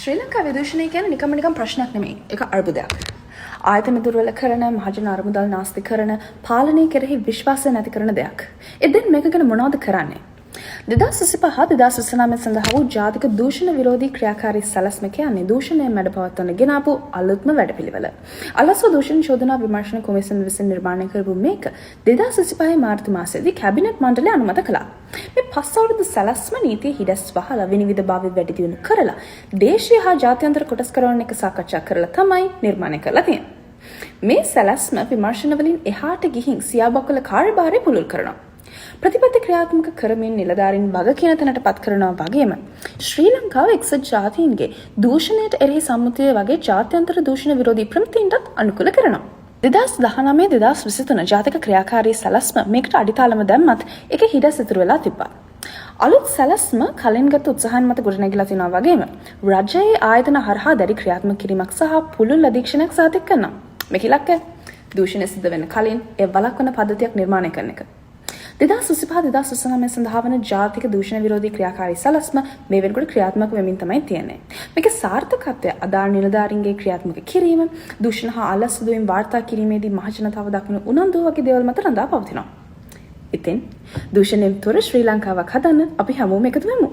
ශ්‍රී ලංකාවේ දූෂණය කියන්නේ නිකම් ප්‍රශ්නයක් නෙමෙයි. ඒක අර්බුදයක්. ආයතන දුර්වල කරන, මහජන අරමුදල් නාස්ති කරන, පාලනය කෙරෙහි විශ්වාසය නැති කරන දෙයක්. එදෙන් මේක ගැන මොනවද කරන්නේ? 2025-2029 සඳහා වූ ජාතික දූෂණ විරෝධී ක්‍රියාකාරී සැලැස්ම කියන්නේ දූෂණය මැඩපවත්වන ගෙන ආපු අලුත්ම වැඩපිළිවෙල. අලසෝ දූෂණ චෝදනා විමර්ශන කොමිසම විසින් නිර්මාණය කරපු මේක 2025 මාර්තු මාසයේදී කැබිනට් මණ්ඩලය අනුමත කළා. මේ 5 අවුරුදු සැලැස්ම නීතිය හිඩැස් වහලා විනිවිදභාවය වැඩි දියුණු කරලා දේශීය හා ජාත්‍යන්තර කොටස් කරන එක සාකච්ඡා කරලා තමයි නිර්මාණය කරලා තියෙන්නේ. මේ සැලැස්ම විමර්ශන වලින් එහාට ගිහින් සියාබක්වල කාර්යභාරය පුළුල් කරනවා. ප්‍රතිපත්ති ක්‍රියාත්මක කරමින් නිලධාරීන් වග කියන තැනට පත් කරනවා වගේම ශ්‍රී ලංකාව එක්සත් ජාතීන්ගේ දූෂණයට එරෙහි සම්මුතිය වගේ ජාත්‍යන්තර දූෂණ විරෝධී ප්‍රමිතීන්ටත් අනුකූල කරනවා. 2019-2023 ජාතික ක්‍රියාකාරී සැලැස්ම මේකට අඩිතාලම දැම්මත් ඒක හිඩැස් ඉතුරු වෙලා තිබ්බා. අලුත් සැලැස්ම කලින් ගත් උත්සාහයන් මත ගොඩනැගිලා තිනවා වගේම රජයේ ආයතන හරහා දැඩි ක්‍රියාත්මක කිරීමක් සහ පුළුල් අධීක්ෂණයක් සාතික කරනවා. මේක ඉලක්කය දූෂණය සිද්ධ වෙන කලින් ඒ වළක්වන පද්ධතියක් නිර්මාණය කරන එක. 2025-2029 සඳහා වන ජාතික දූෂණ විරෝධී ක්‍රියාකාරී සැලැස්ම මේ වෙනකොට ක්‍රියාත්මක වෙමින් තමයි තියෙන්නේ. මේකේ සාර්ථකත්වය අදාළ නිලධාරීන්ගේ ක්‍රියාත්මක කිරීම, දූෂණ හා අලස් සිදුවීම් වාර්තා කිරීමේදී මහජනතාව දක්වන උනන්දුව වගේ දේවල් මත රඳා පවතිනවා. ඉතින් දූෂණයෙන් තොර ශ්‍රී ලංකාවක් හදන්න අපි හැමෝම එකතු වෙමු.